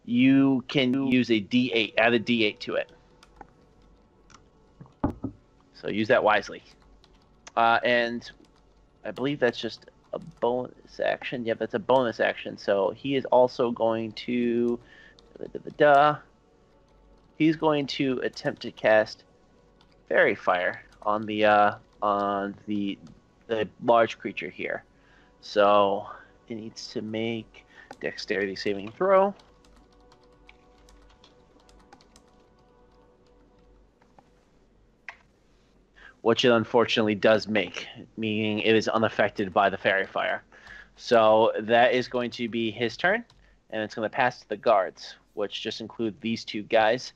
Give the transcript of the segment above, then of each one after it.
you can use a D8, add a D8 to it. So use that wisely. And I believe that's just a bonus action. Yep, that's a bonus action. So he is also going to... He's going to attempt to cast Fairy Fire on the large creature here. So it needs to make Dexterity saving throw. Which it unfortunately does make, meaning it is unaffected by the Fairy Fire. So that is going to be his turn, and it's going to pass to the guards, which just include these two guys.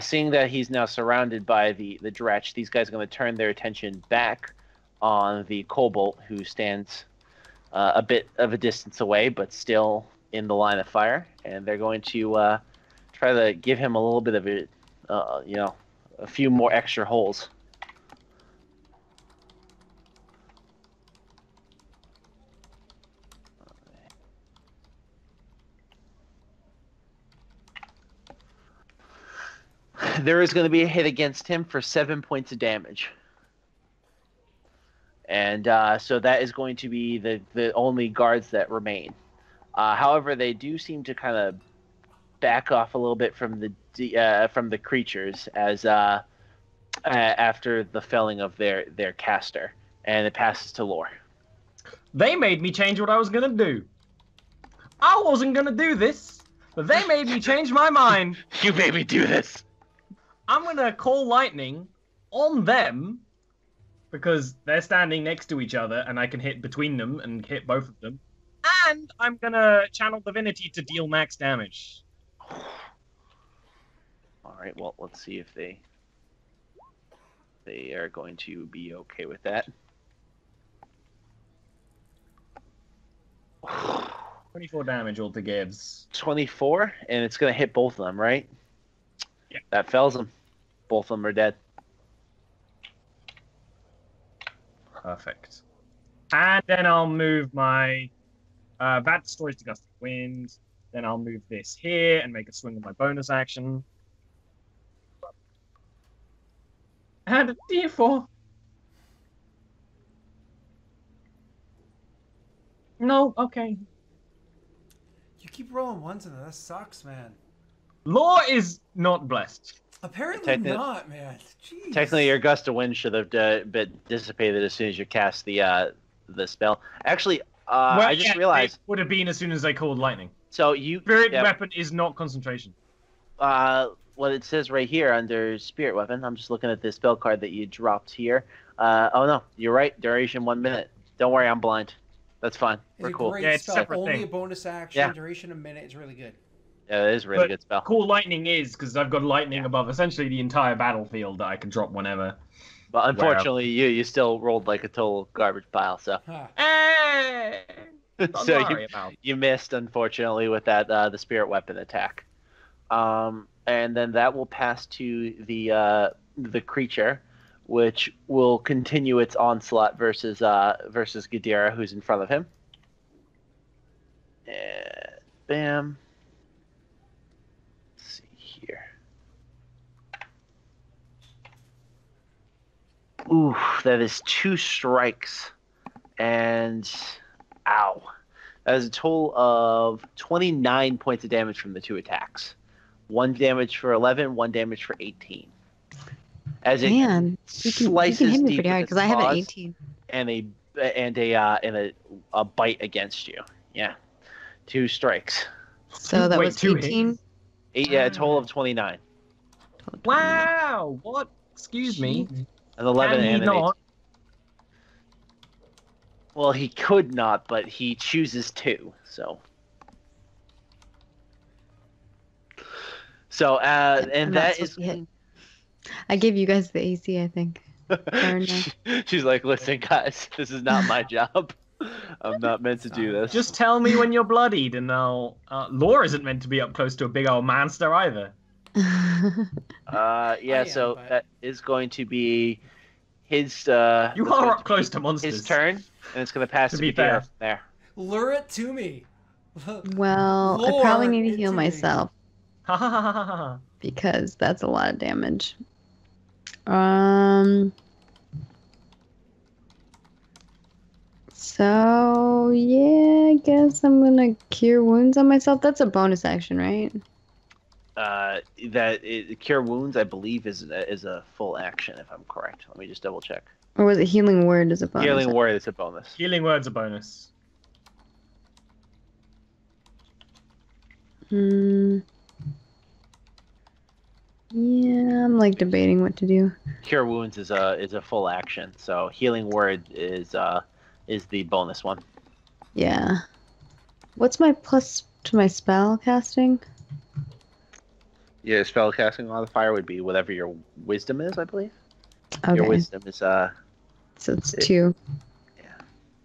Seeing that he's now surrounded by the Dretch, these guys are going to turn their attention back on the Kobold, who stands a bit of a distance away, but still in the line of fire, and they're going to try to give him a little bit of a few more extra holes. There is going to be a hit against him for 7 points of damage. And so that is going to be the only guards that remain. However, they do seem to kind of back off a little bit from the creatures as after the felling of their caster. And it passes to Lore. They made me change what I was going to do. I wasn't going to do this, but they made me change my mind. You made me do this. I'm going to call lightning on them because they're standing next to each other and I can hit between them and hit both of them. And I'm going to channel divinity to deal max damage. All right, well, let's see if they are going to be okay with that. 24 damage altogether. 24, and it's going to hit both of them, right? Yeah. That fells them. Both of them are dead. Perfect. And then I'll move my... that destroys the gust of wind. Then I'll move this here and make a swing with my bonus action. And a D4. No, okay. You keep rolling ones and that sucks, man. Lore is not blessed. Apparently not, man. Jeez. Technically, your gust of wind should have been dissipated as soon as you cast the spell. Actually, well, I just realized it would have been as soon as I called lightning. So you Spirit weapon is not concentration. What it says right here under spirit weapon. I'm just looking at the spell card that you dropped here. Oh no, you're right. Duration 1 minute. Don't worry, I'm blind. That's fine. We're cool. Great yeah, it's spell. separate Only thing. a bonus action. Yeah. Duration a minute. It's really good. Yeah, it is a really good spell. Cool lightning is because I've got lightning above essentially the entire battlefield that I can drop whenever. But unfortunately, you still rolled like a total garbage pile. So, Hey! so you missed unfortunately with that the spirit weapon attack. And then that will pass to the creature, which will continue its onslaught versus Gadira, who's in front of him. And bam. Ooh, that is 2 strikes. And ow. That is a total of 29 points of damage from the 2 attacks. 1 damage for 11, 1 damage for 18. As it slices you can hit me deep pretty hard because I have an 18. And a bite against you. Yeah. 2 strikes. So that was 18? Yeah, a total of 29. Wow! What? Excuse me. An 11 and an 18. Well, he could not, but he chooses to. So, and that is. I gave you guys the AC, I think. She's like, "Listen, guys, this is not my job. I'm not meant to do this. Just tell me when you're bloodied, and I'll. Lore isn't meant to be up close to a big old monster either. Yeah. So that is going to be his. You are up close to monsters. His turn, and it's going to pass to be fair. There. Lure it to me. Well, I probably need to heal myself. Ha ha ha ha ha. because that's a lot of damage. So yeah, I guess I'm gonna cure wounds on myself. That's a bonus action, right? Cure wounds, I believe, is a full action if I'm correct. Let me just double check. Or was it healing word as a bonus? Healing word is a bonus. Healing word's a bonus. Yeah, I'm like debating what to do. Cure wounds is a full action, so healing word is the bonus one. Yeah. What's my plus to my spell casting? Yeah, spell casting modifier would be whatever your wisdom is, I believe. Okay. Your wisdom is So it's 2. Yeah.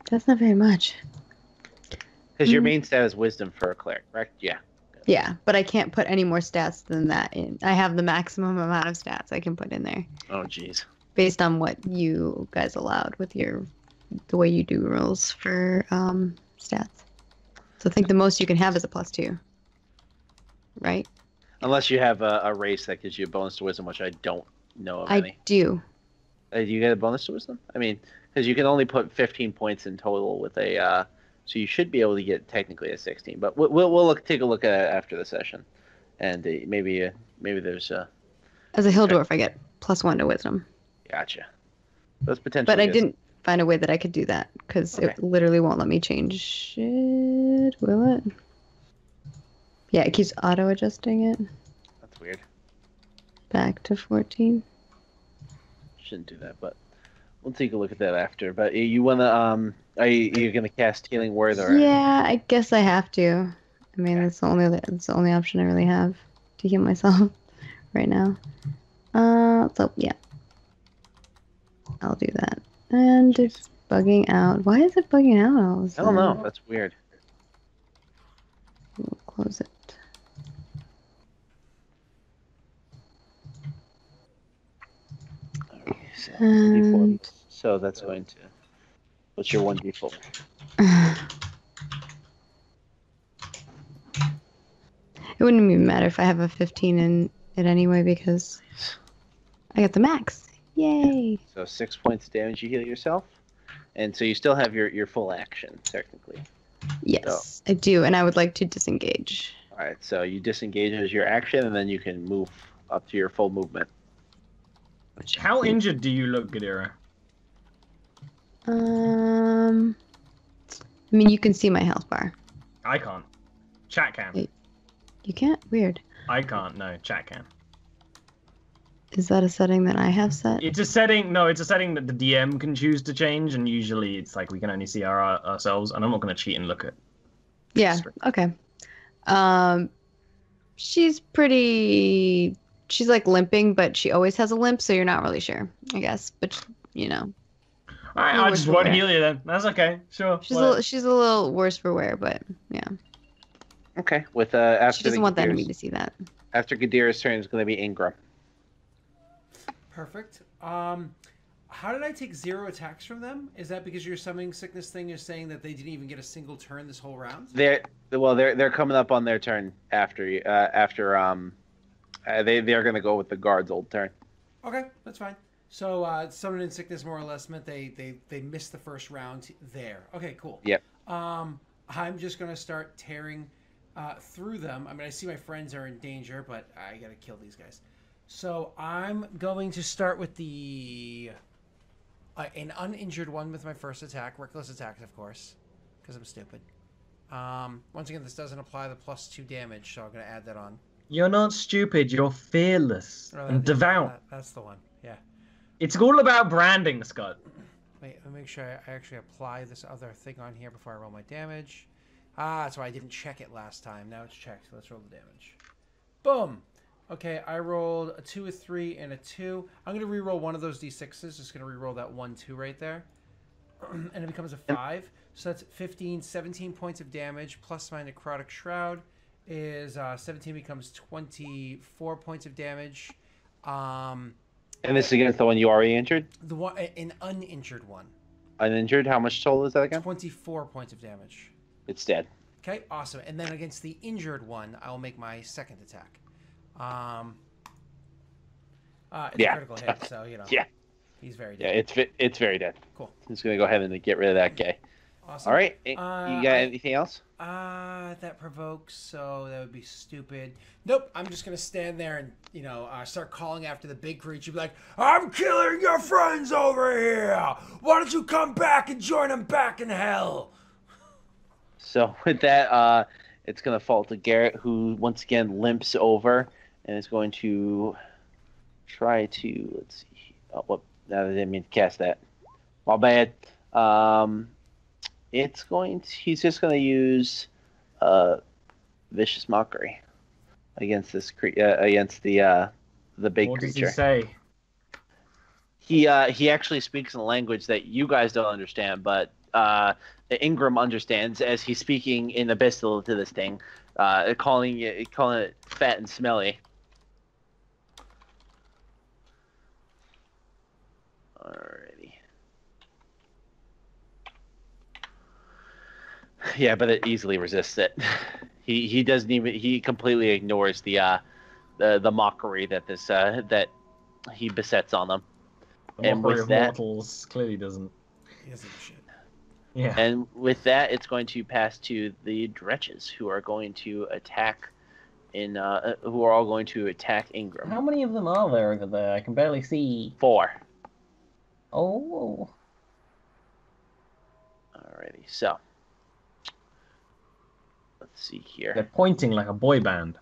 That's not very much. Because your main stat is wisdom for a cleric, correct? Yeah. Yeah, but I can't put any more stats than that in. I have the maximum amount of stats I can put in there. Oh, jeez. Based on what you guys allowed with the way you do rules for stats. So I think the most you can have is a +2. Right? Unless you have a race that gives you a bonus to wisdom, which I don't know of any. I do. Do you get a bonus to wisdom? I mean, because you can only put 15 points in total with a, so you should be able to get technically a 16. But we'll take a look at it after the session, and maybe there's a. As a hill dwarf, I get +1 to wisdom. Gotcha. That's potentially. But I didn't find a way that I could do that because it literally won't let me change it. Will it? Yeah, it keeps auto adjusting it. That's weird. Back to 14. Shouldn't do that, but we'll take a look at that after. But you wanna are you gonna cast healing word or? Yeah, I guess I have to. I mean, that's the only option I really have to heal myself right now. So yeah, I'll do that. And it's bugging out. Why is it bugging out all of a sudden? I don't know. That's weird. We'll close it. And... So that's going to. What's your 1d4? It wouldn't even matter if I have a 15 in it anyway because I got the max. Yay! So 6 points of damage you heal yourself, and so you still have your full action technically. Yes, I do, and I would like to disengage. All right, so you disengage as your action, and then you can move up to your full movement. How injured do you look, Gadira? I mean, you can see my health bar. I can't. Chat can. Wait, you can't? Weird. I can't. No, chat can. Is that a setting that I have set? It's a setting. No, it's a setting that the DM can choose to change, and usually it's like we can only see ourselves. And I'm not going to cheat and look at. Yeah. Okay. She's pretty. She's like limping, but she always has a limp, so you're not really sure, I guess. But you know. All right, I just won't heal you then. That's okay. Sure. She's a little worse for wear, but yeah. Okay. With after she doesn't want the enemy to see that. After Gadira's turn is going to be Ingram. Perfect. How did I take 0 attacks from them? Is that because your summoning sickness thing is saying that they didn't even get a single turn this whole round? They're coming up on their turn after you. They're going to go with the guard's old turn. Okay, that's fine. So summoning sickness more or less meant they missed the first round there. Okay, cool. Yep. I'm just gonna start tearing through them. I mean, I see my friends are in danger, but I gotta kill these guys. So I'm going to start with an uninjured one with my first attack. Reckless attacks, of course, because I'm stupid. Once again, this doesn't apply the +2 damage, so I'm gonna add that on. You're not stupid. You're fearless and devout. That's the one. Yeah. It's all about branding, Scott. Wait, let me make sure I actually apply this other thing on here before I roll my damage. That's why I didn't check it last time. Now it's checked. Let's roll the damage. Boom. Okay, I rolled a 2, a 3, and a 2. I'm going to re-roll one of those d6s. Just going to re-roll that 1, 2 right there. And it becomes a 5. So that's 15, 17 points of damage, plus my necrotic shroud is 17 becomes 24 points of damage. And this is against the one you already injured? The one, an uninjured one. Uninjured? How much total is that again? 24 points of damage. It's dead. Okay, awesome. And then against the injured one, I'll make my second attack. It's Yeah. a critical hit, so you know. Yeah. He's very Yeah, dead. it's very dead. Cool. I'm just gonna go ahead and get rid of that guy. Awesome. All right. You got anything else? That provokes, so that would be stupid. Nope, I'm just gonna stand there and, you know, start calling after the big creature. Be like, I'm killing your friends over here! Why don't you come back and join them back in hell? So with that, it's gonna fall to Garrett, who once again limps over and is going to try to, let's see. Oh, what? No, I didn't mean to cast that. My bad. He's just gonna use vicious mockery against this against the big What creature. does he say? He actually speaks in a language that you guys don't understand, but Ingram understands, as he's speaking in Abyssal to this thing, calling it fat and smelly. Alrighty. Yeah, but it easily resists it. He doesn't even, he completely ignores the mockery that that he besets on them. The And mockery with of that- mortals clearly doesn't. He doesn't give a shit. Yeah. And with that, it's going to pass to the Dretches, who are going to attack who are all going to attack Ingram. How many of them are there over there? I can barely see. 4. Oh. Alrighty, so let's see They're here. pointing like a boy band.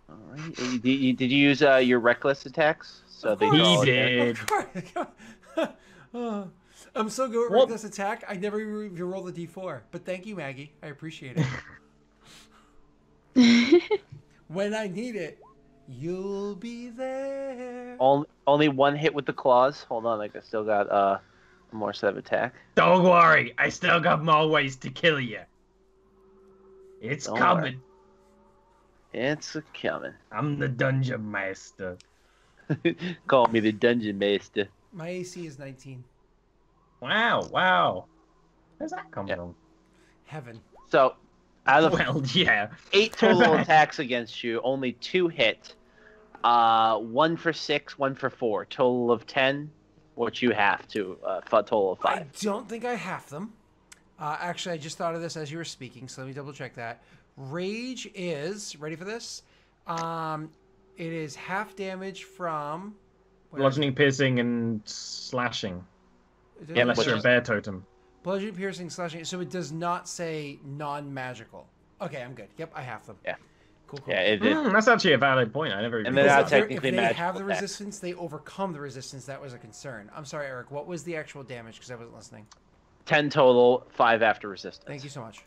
Alright, did you use your reckless attacks? So Of course. these are all He attacks? did. Of course. I'm so good at What? reckless attack. I never even roll the d4. But thank you, Maggie. I appreciate it. When I need it, you'll be there. Only one hit with the claws. Hold on, like I still got more set of attack. Don't worry, I still got more ways to kill you. It's Don't coming. It's coming. I'm the dungeon master. Call me the dungeon master. My AC is 19. Wow. Where's that come Yeah. from? Heaven. So, out of Well, yeah. 8 total attacks against you, only 2 hit. 1 for 6, 1 for 4. Total of 10, which you have to. Total of 5. I don't think I half them. Actually, I just thought of this as you were speaking, so let me double check that. Rage is, ready for this? It is half damage from... Bludgeoning, piercing, and slashing. Yeah, Unless which you're a is- bear totem. Bludgeoning, piercing, slashing. So it does not say non-magical. Okay, I'm good. Yep, I half them. Yeah. Cool. Yeah, it did. That's actually a valid point. I never even And they're Because not if they're- technically if they magical have the attacks. resistance, they overcome the resistance. That was a concern. I'm sorry, Eric. What was the actual damage? Because I wasn't listening. 10 total, 5 after resistance. Thank you so much.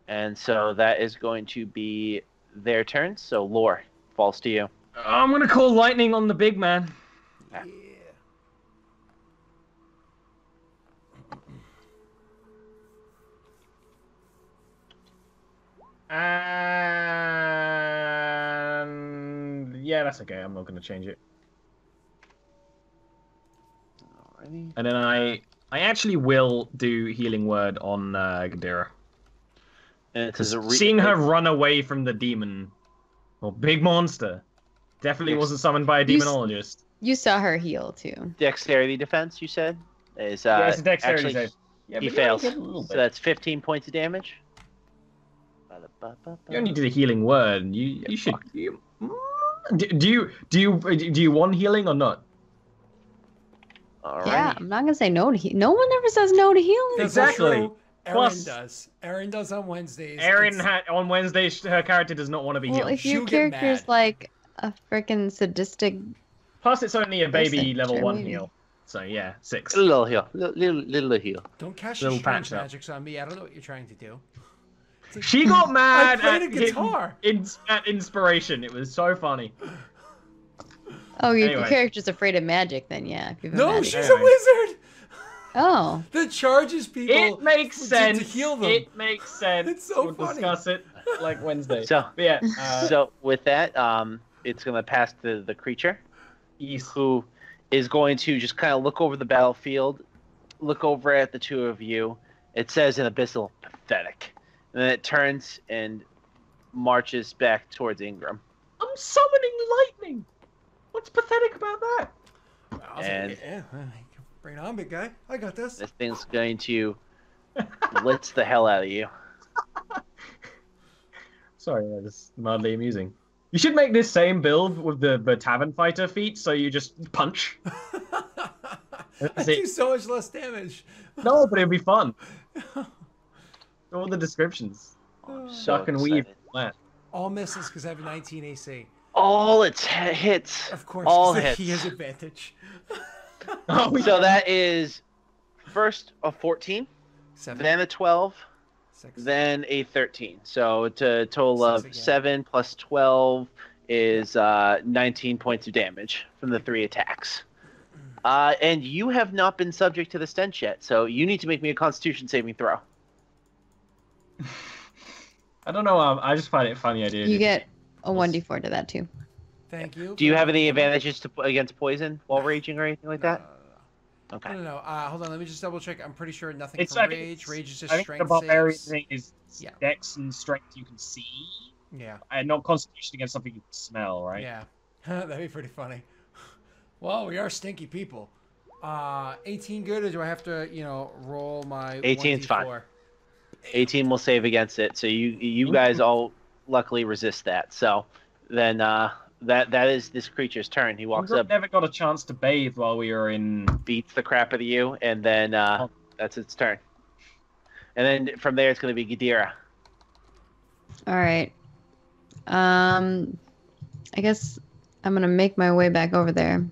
And so that is going to be their turn. So, Lore, falls to you. I'm gonna call lightning on the big man. Yeah. And yeah, that's okay. I'm not gonna change it. Alrighty. And then I actually will do healing word on Gadira. And it says Seeing her run away from the demon, or big monster, definitely wasn't summoned by a You s- demonologist. You saw her heal too. dexterity defense, you said? Is, Yeah, it's a dexterity actually, save. Yeah, he but you only fails. get a little So bit. that's 15 points of damage. You only did a healing word. You Yeah, should. fuck. Do you want healing or not? Alright. Yeah, I'm not gonna say no to heal. No one ever says no to healing. That's Exactly. true. Erin Plus- does. Erin does on Wednesdays. Erin It's- on Wednesday, her character does not want to be Well, healed. if your She'll get character's mad. like a freaking sadistic, Plus, it's only a baby Person, level sure, 1 maybe. heal. So yeah, 6. A little heal. Little heal. Don't cast your Little strange patch up. magics on me. I don't know what you're trying to do. She got mad played at a guitar. at inspiration. It was so funny. oh, your Anyway. character's afraid of magic. Then yeah, if you have a No, magic. she's Anyway. a wizard. Oh, That charges people. It makes to sense. heal them. It makes sense. It's so we'll funny. discuss it like Wednesday. So, But yeah, so with that, it's going to pass to the creature, East. who is going to just kind of look over the battlefield, look over at the two of you. It says in Abyssal, pathetic. And then it turns and marches back towards Ingram. I'm summoning lightning. What's pathetic about that? And bring it on, big guy. I got this. this thing's going to blitz the hell out of you. Sorry, that's mildly amusing. You should make this same build with the tavern fighter feat, so you just punch. I do so much less damage. No, but it'd be fun. All the descriptions. So Duck and weave. All misses because I have a 19 AC. All its hits. Of course, all 'cause hits. he has advantage. So that is first a 14, 7, then a 12, 6. then a 13. So it's a total 6 of again. 7 plus 12 is 19 points of damage from the 3 attacks. And you have not been subject to the stench yet, so you need to make me a Constitution saving throw. I don't know. I just find it a funny idea. You get a 1d4 to that too. Thank you. Do you have any advantages against poison while raging or anything like that? Okay. No. Hold on. Let me just double check. I'm pretty sure nothing It's for I think rage. Rage is I just think strength the barbarian saves. thing is Yeah. dex and strength you can see, Yeah. and not constitution against something you can smell, right? Yeah. That'd be pretty funny. Well, we are stinky people. 18 good, or do I have to, roll my 18's 1d4? fine. 18 will save against it, so you guys all luckily resist that. So then that is this creature's turn. He walks up, Never got a chance to bathe while we were in. beats the crap out of you, and then that's its turn. And then from there, it's going to be Gadira. All right. I guess I'm gonna make my way back over there.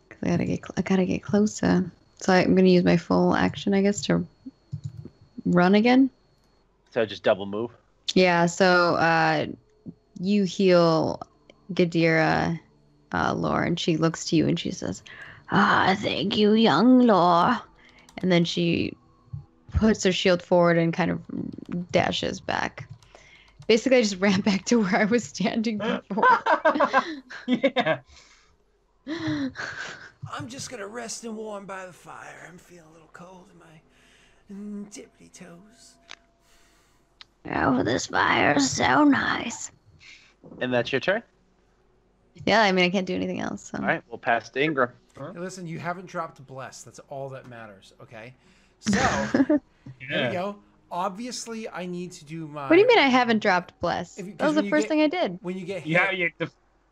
'Cause I gotta get closer. So I'm gonna use my full action, I guess, to run again. So just double move. Yeah. So you heal Gadira, Lore, and she looks to you and she says, thank you, young Lore. And then she puts her shield forward and kind of dashes back. Basically, I just ran back to where I was standing before. Yeah. I'm just gonna rest and warm by the fire. I'm feeling a little cold in my tippity toes. Oh, this fire is so nice. And that's your turn. Yeah, I mean, I can't do anything else. So. All right, we'll pass to Ingram. Hey, listen, you haven't dropped bless. That's all that matters. Okay. So there we go. Obviously, I need to do my. What do you mean I haven't dropped bless? 'cause That was the when you first get- thing I did. When you get hit, Yeah, the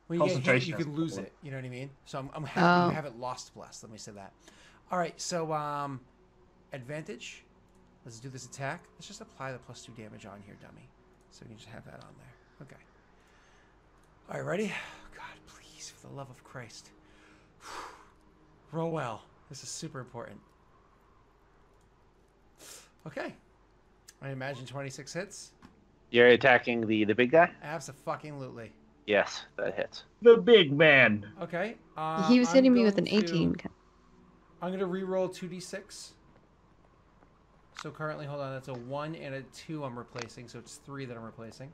when you get hit, concentration you is can lose important. it. You know what I mean? So I'm happy Oh. you haven't lost bless. Let me say that. All right. So advantage. Let's do this attack. Let's just apply the +2 damage on here, dummy. So we can just have that on there. Okay. All right, ready? God, please, for the love of Christ. Roll well. This is super important. Okay. I imagine 26 hits. You're attacking the big guy? Abso-fucking-lutely. Yes, that hits. The big man. Okay. He was hitting I'm me with an going to- 18. I'm going to re-roll 2d6. So currently, hold on, that's a 1 and a 2 I'm replacing, so it's 3 that I'm replacing.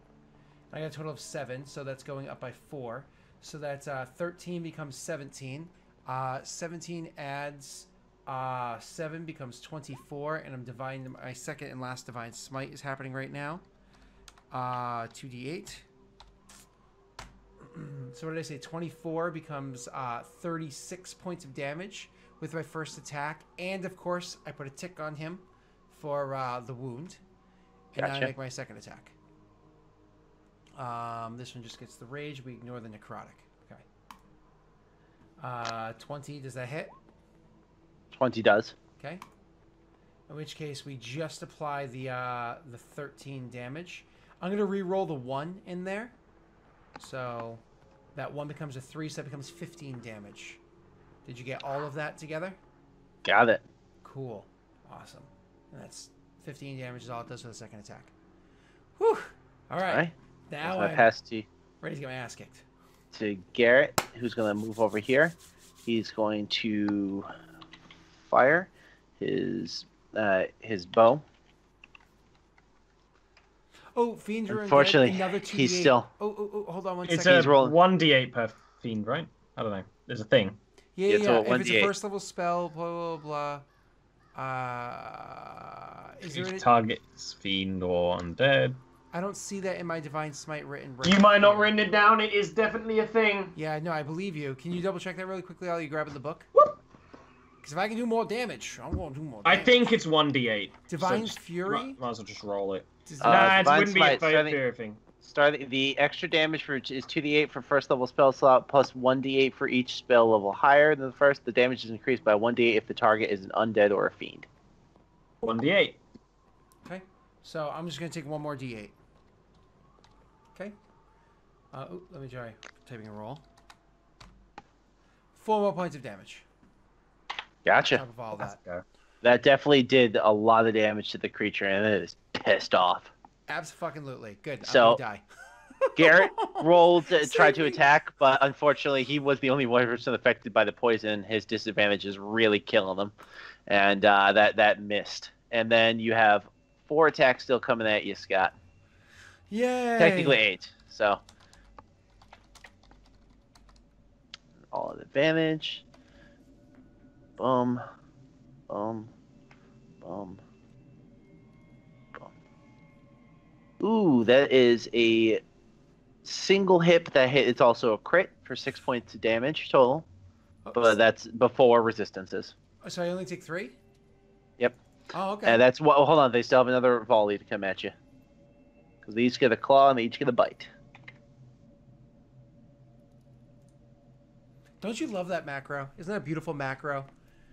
I got a total of 7, so that's going up by 4. So that's 13 becomes 17. 17 adds 7 becomes 24, and I'm dividing my second and last divine smite is happening right now. 2d8. So what did I say? 24 becomes 36 points of damage with my first attack, and of course I put a tick on him for the wound, and now I Gotcha. make my second attack. This one just gets the rage. We ignore the necrotic. Okay. 20. Does that hit? 20 does. Okay. In which case we just apply the 13 damage. I'm gonna re-roll the 1 in there. So that 1 becomes a 3, so that becomes 15 damage. Did you get all of that together? Got it. Cool. Awesome. And that's 15 damage is all it does for the second attack. Whew. All right. All right. Now I I'm pass to ready to get my ass kicked. Garrett, who's going to move over here. He's going to fire his bow. Oh, fiends are Unfortunately, another 2d8. he's still. Oh, hold on one It's second. He's a rolling. 1d8 per fiend, right? I don't know. There's a thing. Yeah. so If it's a 1d8. first level spell, blah blah blah. Is there Each any... target's fiend or undead. I don't see that in my Divine Smite written. You might not written it down. It is definitely a thing. Yeah, no, I believe you. Can you double check that really quickly while you grab the book? Because if I can do more damage, I'm going to do more damage. I think it's 1d8. Divine so Fury? Might as well just roll it. Nah, it wouldn't be a Fury thing. The extra damage is 2d8 for first level spell slot plus 1d8 for each spell level higher than the first. The damage is increased by 1d8 if the target is an undead or a fiend. 1d8. Okay, so I'm just going to take one more d8. Okay. Let me try typing a roll. 4 more points of damage. Gotcha. On top of all that. That definitely did a lot of damage to the creature, and it is pissed off. Absolutely. Good. So, I'm gonna die. Garrett rolled to try to attack, but unfortunately he was the only one person affected by the poison. His disadvantage is really killing him, and that missed. And then you have 4 attacks still coming at you, Scott. Yay! Technically 8. So all advantage. Boom, boom, boom. Ooh, that is a single hit that hit. It's also a crit for 6 points of damage total. But that's before resistances. So I only take 3? Yep. Oh, okay. And that's what. Hold on, they still have another volley to come at you. Because they each get a claw and they each get a bite. Don't you love that macro? Isn't that a beautiful macro?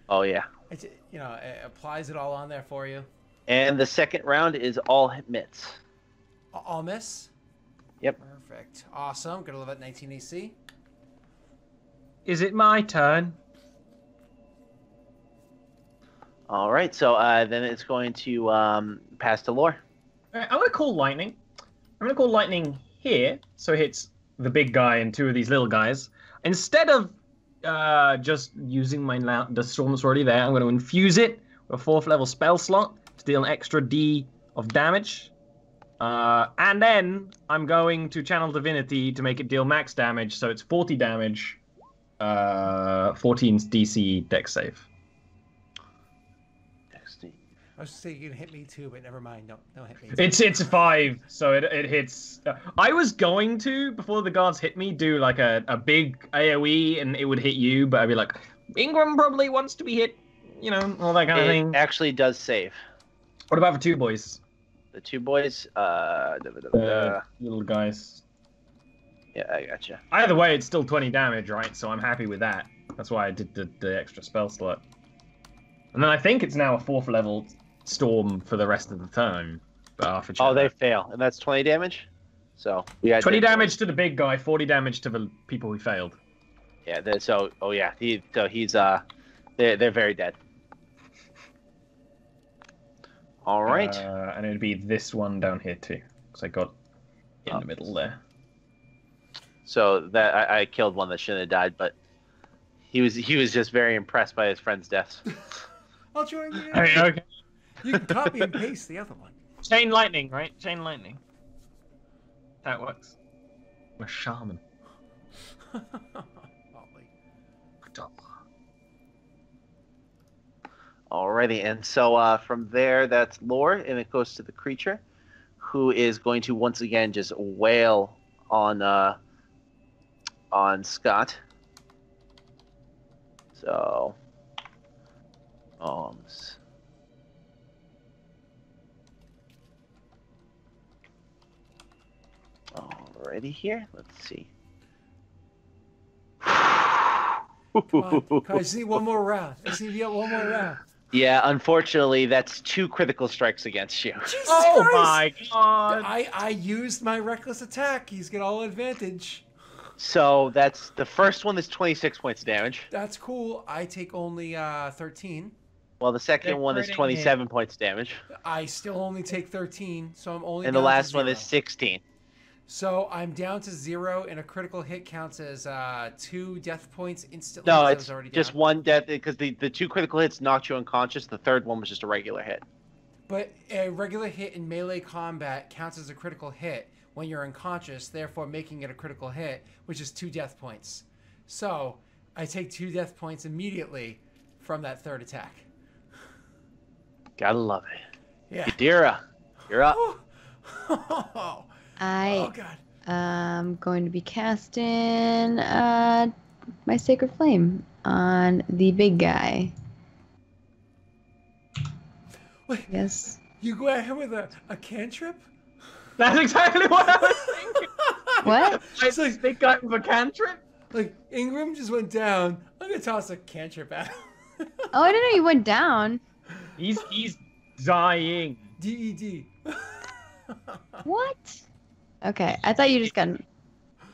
Oh yeah. It's, you know, it applies it all on there for you. And the second round is all hits. All miss? Yep. Perfect. Awesome. Gonna live at 19 AC. Is it my turn? All right, so then it's going to pass to Lore. All right, I'm gonna call lightning. I'm gonna call lightning here, so it hits the big guy and 2 of these little guys. Instead of just using the storm that's already there, I'm going to infuse it with a 4th level spell slot to deal an extra D of damage. And then I'm going to channel divinity to make it deal max damage, so it's 40 damage, 14's DC dex save. I was saying you can hit me too, but never mind. Don't hit me. It's 5, so it hits. I was going to, before the guards hit me, do like a big AoE and it would hit you, but I'd be like, Ingram probably wants to be hit, you know, all that kind of thing. It actually does save. What about the 2 boys? The 2 boys, little guys. Yeah, I gotcha. Either way, it's still 20 damage, right? So I'm happy with that. That's why I did the extra spell slot. And then I think it's now a 4th level storm for the rest of the turn. Oh, they fail, and that's 20 damage. So we had 20 damage to the big guy, 40 damage to the people who failed. Yeah. He's they're very dead. All right. And it'd be this one down here too, because I got in the middle there. So that I killed one that shouldn't have died, but he was just very impressed by his friend's deaths. I'll join you. Okay. You can copy and paste the other one. Chain lightning, right? Chain lightning. That works. I'm a shaman. Alrighty, and so from there, that's Lore, and it goes to the creature, who is going to once again just wail on Scott. So, alrighty here. Let's see. Come on, I see one more round. I see you got one more round. Yeah, unfortunately, that's 2 critical strikes against you. Jesus oh Christ! My god! I used my reckless attack. He's got all advantage. So that's the first one is 26 points of damage. That's cool. I take only 13. Well, the second one is 27 points of damage. I still only take 13, so I'm only. And down the last to one 0. is 16. So I'm down to 0, and a critical hit counts as 2 death points instantly. No, I it's was already just down. 1 death because the 2 critical hits knocked you unconscious. The third one was just a regular hit. But a regular hit in melee combat counts as a critical hit when you're unconscious, therefore making it a critical hit, which is 2 death points. So I take 2 death points immediately from that 3rd attack. Gotta love it. Yeah. Gadira, you're up. Oh I God. am going to be casting my Sacred Flame on the big guy. Wait, Yes. you go at him with a cantrip? That's exactly what I was thinking. What? It's This like, big guy with a cantrip. like Ingram just went down. I'm gonna toss a cantrip at him. Oh, I didn't know you went down. He's dying. DED. What? Okay, I thought you just got.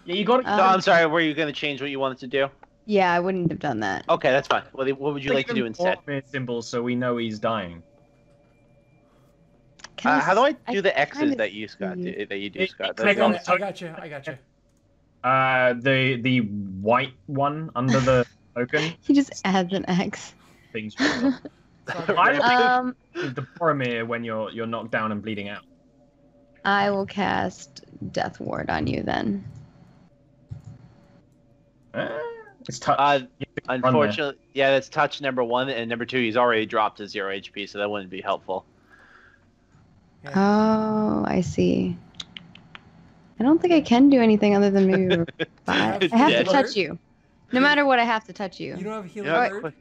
Yeah, you got So to. I'm sorry. Were you going to change what you wanted to do? Yeah, I wouldn't have done that. Okay, that's fine. What would you like to do instead? Symbols, so we know he's dying. Can How do I do the kinda X's that you Scott see. that you do, It- Scott? click I on- got you. The white one under the token He just adds an X. things. Sorry. I don't Um, think the Boromir when you're knocked down and bleeding out. I will cast Death Ward on you then. It's touch. Unfortunately, yeah, that's touch number 1, and number 2, he's already dropped to 0 HP, so that wouldn't be helpful. Oh, I see. I don't think I can do anything other than maybe revive. I have Yeah. to touch you. No matter what, I have to touch you. You don't have a healing You're word?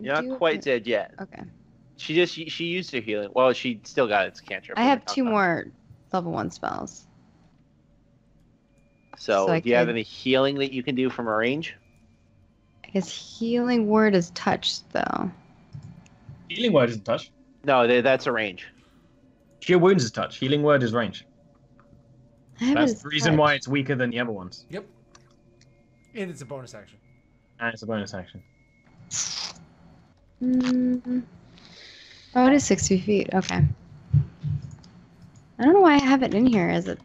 not Do- quite dead yet. Okay. She used her healing. Well, she still got its cantrip. I have 2 more level 1 spells. So so I do you have could- any healing that you can do from a range? I guess Healing Word is touched, though. Healing word isn't touch. No, that's a range. Cure wounds is touch. Healing word is range. I have it That's as the reason touch. why it's weaker than the other ones. Yep. And it's a bonus action. And it's a bonus action. Oh, it is 60 feet. Okay. I don't know why I have it in here as it.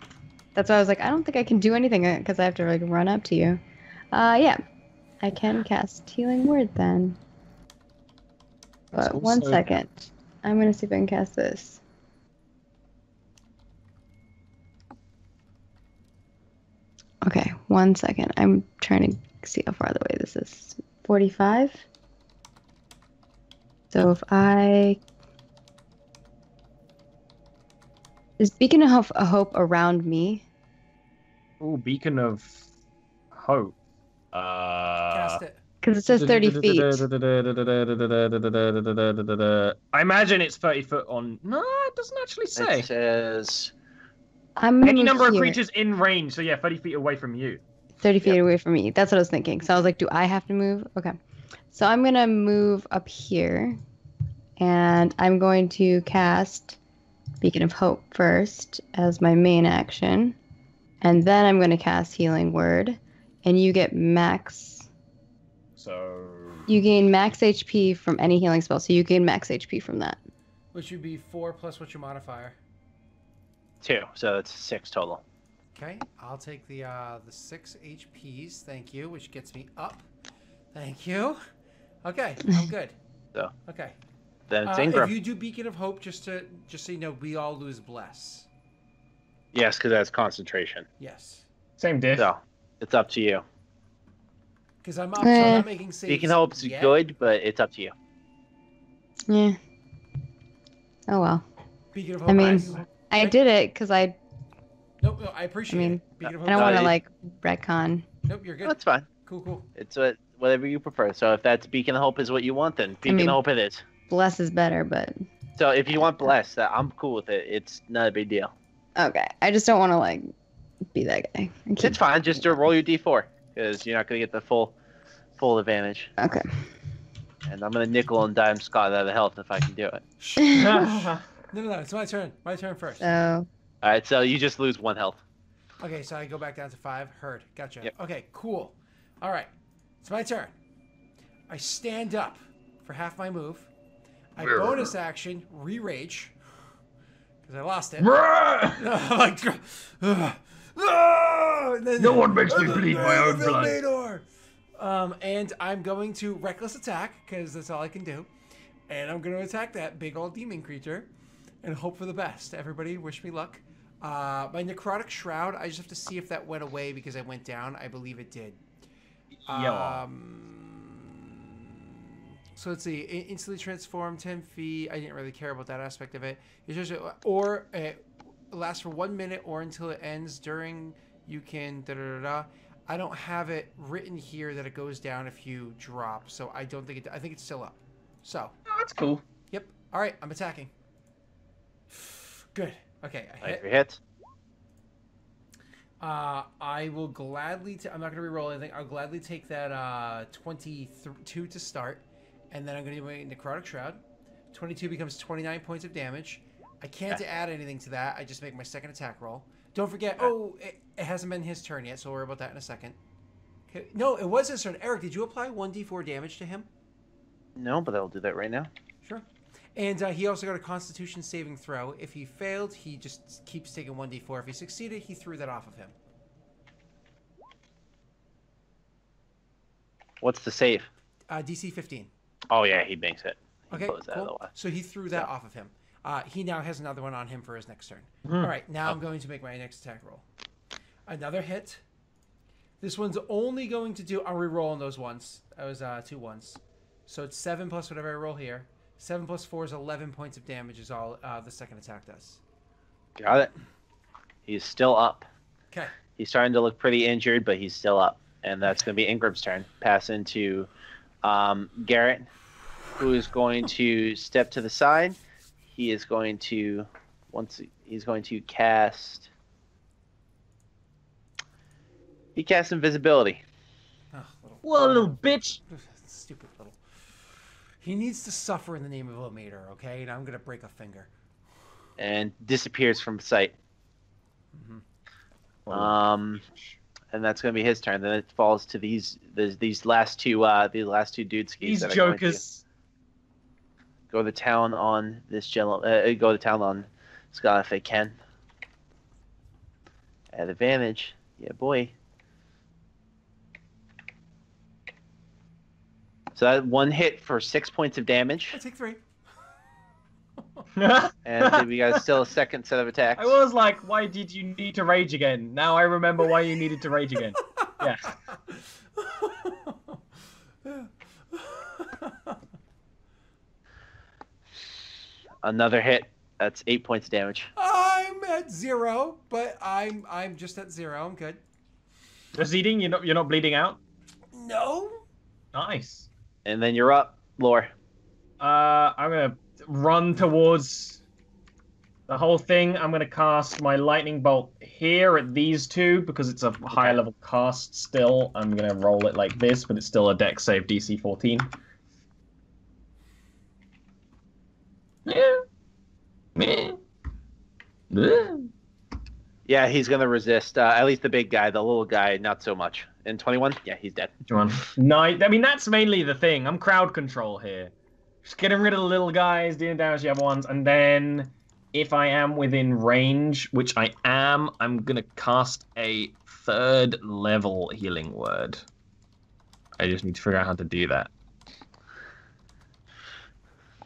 That's why I was like, I don't think I can do anything because I have to like run up to you. Yeah, I can cast Healing Word then. But It's one also- second, I'm gonna see if I can cast this. Okay, 1 second. I'm trying to see how far away this is. 45. So if I is Beacon of Hope around me? Ooh, beacon of hope. Cast it. Because it says 30 feet. I imagine it's 30 foot on. No, it doesn't actually say. It says I'm gonna Any move number of here, creatures in range. So yeah, 30 feet away from you. 30 feet away from me. That's what I was thinking. So I was like, do I have to move? Okay. So I'm gonna move up here, and I'm going to cast Beacon of Hope first as my main action, and then I'm going to cast Healing Word, and you get max. So You gain max HP from any healing spell, so you gain max HP from that. Which would be 4 plus what's your modifier? 2, so that's 6 total. Okay, I'll take the 6 HPs, thank you, which gets me up. Thank you. Okay, I'm good. So. Okay. Then it's Ingram. If you do Beacon of Hope, just so you know, we all lose Bless. Yes, because that's concentration. Yes. same diff. So it's up to you. Because I'm up, so I'm not making saves. Beacon Hope's yet. good, but it's up to you. Yeah. Oh well. Beacon of Hope. I mean, nice. I did it because I Nope, no, I appreciate I mean, it. Beacon of Hope. don't want to it- like retcon. Nope, you're good. That's fine. Cool. It's whatever you prefer. So if that's Beacon of Hope is what you want, then Beacon mean- of Hope it is. Bless is better, but So if you want Bless, I'm cool with it. It's not a big deal. okay. I just don't want to like be that guy. I keep- It's fine. Just roll your D4 because you're not going to get the full advantage. Okay. And I'm going to nickel and dime Scott out of health if I can do it. Shh. No, it's my turn. My turn first. So All right, so you just lose 1 health. Okay, so I go back down to 5. Heard. Gotcha. Yep. Okay, cool. All right, it's my turn. I stand up for half my move. I bonus action re-rage because I lost it. I'm like, No one makes me bleed my own blood. And I'm going to reckless attack because that's all I can do. And I'm going to attack that big old demon creature and hope for the best. Everybody, wish me luck. My necrotic shroud, I just have to see if that went away because I went down. I believe it did. Yeah. So let's see. Instantly transform 10 feet. I didn't really care about that aspect of it. It's just, or lasts for 1 minute or until it ends. During you can da da da da. I don't have it written here that it goes down if you drop, so I don't think it. I think it's still up. So. Oh, that's cool. Yep. All right, I'm attacking. Good. Okay. I hit. Hit. I will gladly. I'm not going to reroll anything. I'll gladly take that 22 to start, and then I'm going to do my necrotic shroud. 22 becomes 29 points of damage. I can't add anything to that. I just make my second attack roll. Don't forget. Oh, it hasn't been his turn yet, so we'll worry about that in a second. Okay. No, it was his turn. Eric, did you apply 1d4 damage to him? No, but I'll do that right now. Sure. And he also got a Constitution saving throw. If he failed, he just keeps taking 1d4. If he succeeded, he threw that off of him. What's the save? DC 15. Oh yeah, he banks it. Okay, cool. So he threw that off of him. He now has another one on him for his next turn. All right, now I'm going to make my next attack roll. Another hit. This one's only going to do... I'll re-roll on those ones. That was 2 ones. So it's 7 plus whatever I roll here. 7 plus 4 is 11 points of damage is all the second attack does. Got it. He's still up. Okay. He's starting to look pretty injured, but he's still up. And that's going to be Ingram's turn. Pass into Garrett, who is going to step to the side. He is going to cast. He casts invisibility. Oh, What a little bitch! Stupid little. He needs to suffer in the name of Ilmater, okay? And I'm gonna break a finger. And disappears from sight. Mm-hmm. And that's gonna be his turn. Then it falls to these last two dudes. These jokers. Go to town on this gentleman. Go to town on Scott if they can. At advantage, yeah, boy. So that one hit for 6 points of damage. I take 3. And then we got still a second set of attacks. I was like, why did you need to rage again? Now I remember why you needed to rage again. Yeah. Another hit. That's 8 points of damage. I'm at 0, but I'm just at 0. I'm good. Proceeding? You're not bleeding out? No. Nice. And then you're up, Lore. I'm gonna run towards the whole thing. I'm gonna cast my lightning bolt here at these two because it's a higher level cast still. I'm gonna roll it like this, but it's still a dex save DC 14. Yeah, he's gonna resist. At least the big guy, the little guy, not so much. In 21, yeah, he's dead. 9. I mean, that's mainly the thing. I'm crowd control here. Just getting rid of the little guys, dealing damage to the other ones, and then if I am within range, which I am, I'm gonna cast a 3rd level healing word. I just need to figure out how to do that.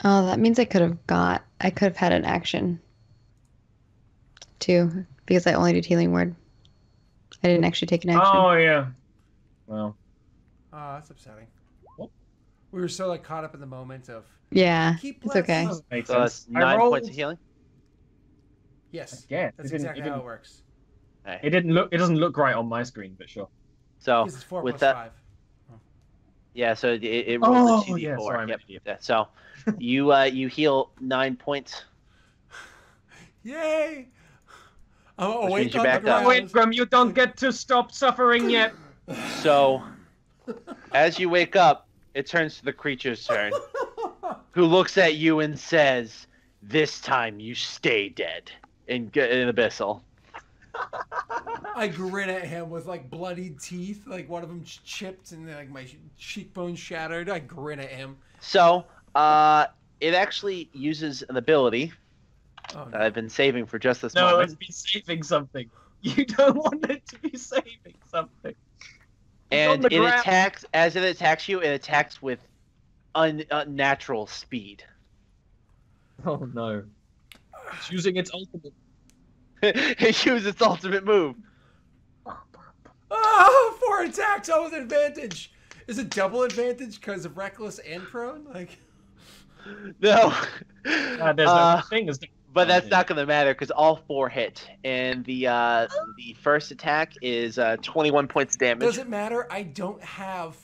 Oh, that means I could have had an action too, because I only did healing word. I didn't actually take an action. Oh yeah. Well. Oh, that's upsetting. We were so caught up in the moment of. Yeah, Keep it's okay. Makes So sense. that's 9 rolled... points of healing. Yes. Yeah, That's exactly how it works. Right. It doesn't look right on my screen, but sure. So Because it's 4 with plus that, 5. yeah. So it rolls a 2d4. Yeah, sorry, I'm an Yep. idiot. Yeah, so you heal 9 points. Yay! I'm Which awake means you're on the back up. ground. Wait, Grum, you don't get to stop suffering yet. So as you wake up, it turns to the creature's turn, who looks at you and says, "This time you stay dead." In Abyssal. I grin at him with bloodied teeth, one of them chipped and my cheekbone shattered. I grin at him. So it actually uses an ability that I've been saving for just this No, moment. it's be saving something. You don't want it to be saving something. And it attacks, as it attacks you, it attacks with unnatural speed. Oh no. It's using its ultimate. It uses its ultimate move. Oh, 4 attacks, all with advantage. Is it double advantage because of reckless and prone? There's Like, no thing as But that's Okay. not going to matter because all 4 hit, and the first attack is 21 points of damage. Doesn't matter. I don't have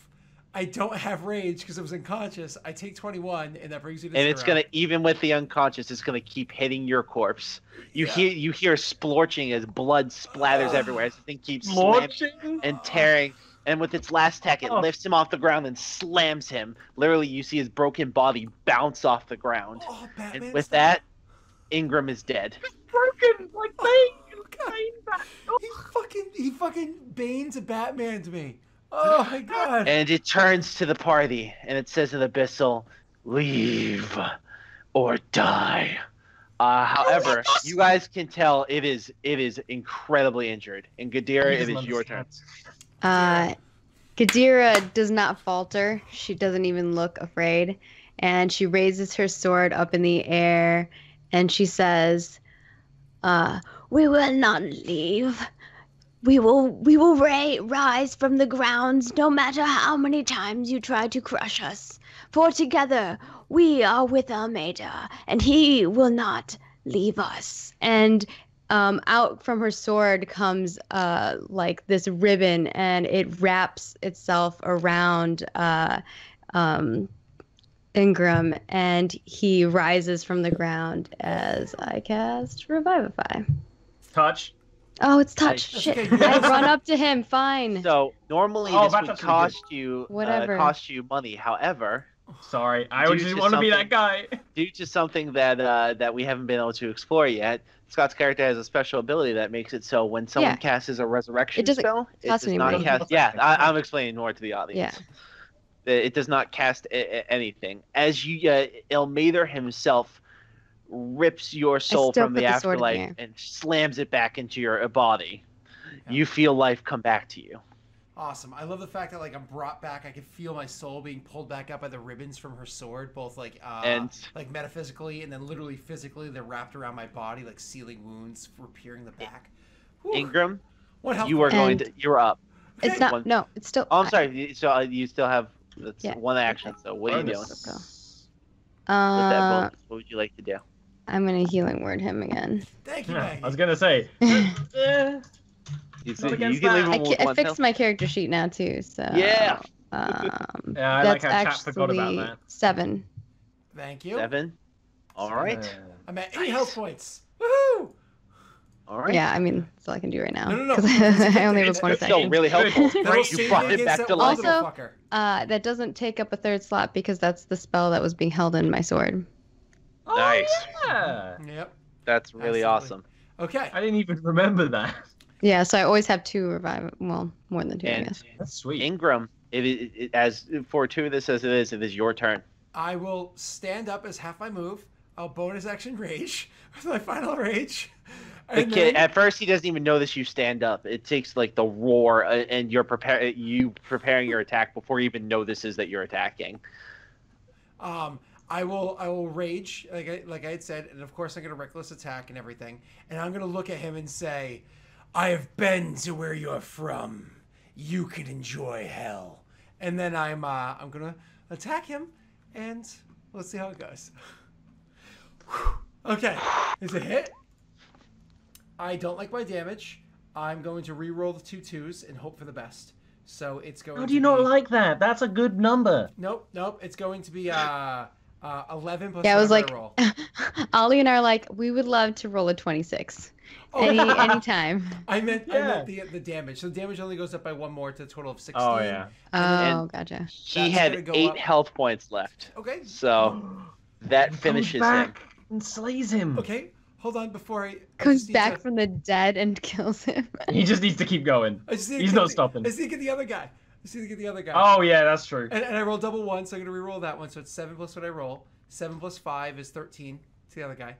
rage because I was unconscious. I take 21, and that brings you to 0. And it's gonna, even with the unconscious, it's gonna keep hitting your corpse. You hear splorching as blood splatters everywhere as the thing keeps slamming and tearing. And with its last attack, it lifts him off the ground and slams him. Literally, you see his broken body bounce off the ground. Oh, Batman And with style. that, Ingram is dead. Broken like He fucking banes a Batman to me. Oh my god. And it turns to the party, and it says in Abyssal, "Leave or die." However, you guys can tell it is incredibly injured. And Gadira, it is your turn. Gadira does not falter. She doesn't even look afraid. And she raises her sword up in the air and she says, "We will not leave. We will rise from the ground no matter how many times you try to crush us. For together we are with Ilmater, and he will not leave us." And out from her sword comes like this ribbon, and it wraps itself around Ingram, and he rises from the ground as I cast Revivify. Touch. Oh, it's touch. Nice. Shit. Okay, I run up to him. Fine. So normally Oh, this that's would actually cost you Whatever. money. However, Sorry, I Due just to want to be something- that guy. due to something that we haven't been able to explore yet, Scott's character has a special ability that makes it so when someone Yeah. casts a resurrection It doesn't spell, it cost does any not money. cast. Yeah, I'm explaining more to the audience. Yeah. It does not cast anything. As you, Ilmater himself rips your soul still from put the the sword in the afterlife air. and slams it back into your body. Yeah. You feel life come back to you. Awesome. I love the fact that like I'm brought back. I can feel my soul being pulled back up by the ribbons from her sword, both like like metaphysically and then literally physically. They're wrapped around my body, like sealing wounds, repairing the back. Whew. Ingram, What health you are point? going to. You're up. Okay. It's not. One- No, it's still. Oh, I'm sorry. So you still have that's Yeah. one action. So what are you doing? Bonus. With that bonus, what would you like to do? I'm gonna healing word him again. Thank you, Yeah, Maggie. I was gonna say. You, Not you against can leave that. him with I one fixed health. my character sheet now too. So Yeah. Yeah, I like that's how chat forgot about actually that. 7. Thank you. 7. All right. I'm at 8 Nice. health points. Woohoo! All right. Yeah, I mean that's all I can do right now. No. 'Cause I only have a It's bonus It's action. still really helpful. That'll You save brought me it against back that to one life. little Also- fucker. That doesn't take up a third slot because that's the spell that was being held in my sword. Oh, Nice. Yeah. Yep. That's really Absolutely. awesome. Okay. I didn't even remember that. Yeah, so I always have 2 revive. Well, more than 2, I And guess. That's sweet. Ingram, as fortuitous as it is your turn. I will stand up as half my move. I'll bonus action rage with my final rage. The And kid, then, at first, he doesn't even notice you stand up. It takes like the roar and you're preparing your attack before he even notices that you're attacking. I will rage like I had said, and of course I'm gonna reckless attack and everything, and I'm gonna look at him and say, "I have been to where you're from. You can enjoy hell." And then I'm gonna attack him, and let's see how it goes. Okay, is it hit? I don't like my damage. I'm going to re-roll the 2 2s and hope for the best. So it's going. How do you not like that? That's a good number. Nope. It's going to be 11 plus Yeah, I was whatever like, I roll. Ollie and I are like, we would love to roll a 26. Anytime. I meant Yeah. the damage. So the damage only goes up by 1 more to a total of 16. Oh yeah. Oh, gotcha. He That's had gonna go 8 up. health points left. Okay. So that Comes finishes him. back and slays him. Okay. Hold on before I Comes just need back to- from the dead and kills him. He just needs to keep going. I just need to He's get not the- stopping. I just need to get the other guy. Oh yeah, that's true. And I rolled double 1, so I'm gonna re-roll that one. So it's 7 plus what I roll. 7 plus 5 is 13 to the other guy.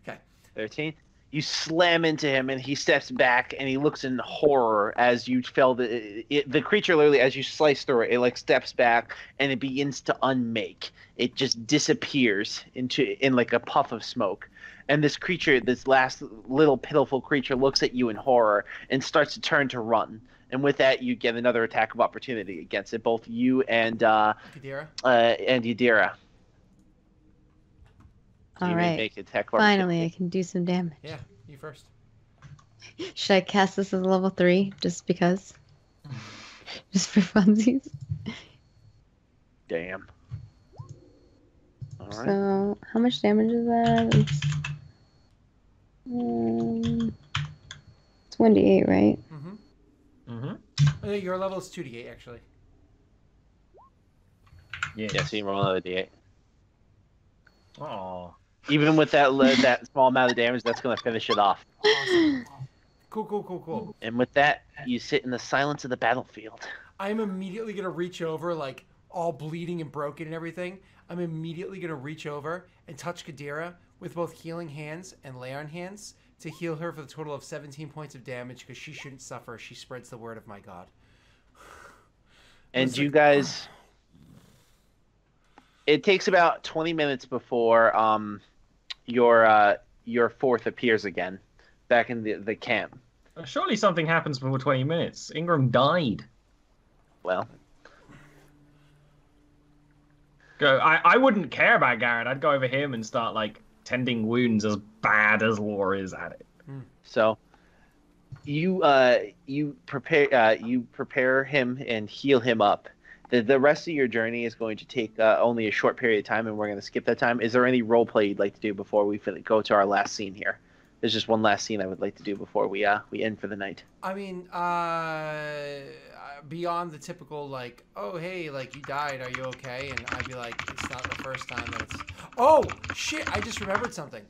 Okay. 13. You slam into him, and he steps back, and he looks in horror as you fell. The creature literally, as you slice through it, it like steps back, and it begins to unmake. It just disappears in like a puff of smoke. And this creature, this last little pitiful creature, looks at you in horror and starts to turn to run. And with that, you get another attack of opportunity against it, both you and Kadira. Yadira. So All you may right. make attack or Finally, I can do some damage. Yeah, you first. Should I cast this as a level 3 just because? Just for funsies? Damn. All right. So, how much damage is that? It's 1d8, right? Mm-hmm. Your level is 2d8, actually. Yes. Yeah, so you roll another d8. Aw. Even with that that small amount of damage, that's going to finish it off. Awesome. Cool. And with that, you sit in the silence of the battlefield. I'm immediately going to reach over, like, all bleeding and broken and everything. I'm immediately going to reach over and touch Kadira with both healing hands and lay on hands to heal her for the total of 17 points of damage because she shouldn't suffer. She spreads the word of my god. And you guys... It takes about 20 minutes before your fourth appears again, back in the camp. Surely something happens before 20 minutes. Ingram died. Well, I wouldn't care about Garrett. I'd go over him and start, like, tending wounds as bad as Law is at it. so you prepare him and heal him up. The rest of your journey is going to take only a short period of time, and we're going to skip that time. Is there any role play you'd like to do before we go to our last scene here? There's just one last scene I would like to do before we end for the night. I mean, beyond the typical, like, oh, hey, like, you died, are you okay? And I'd be like, it's not the first time that it's... Oh, shit, I just remembered something.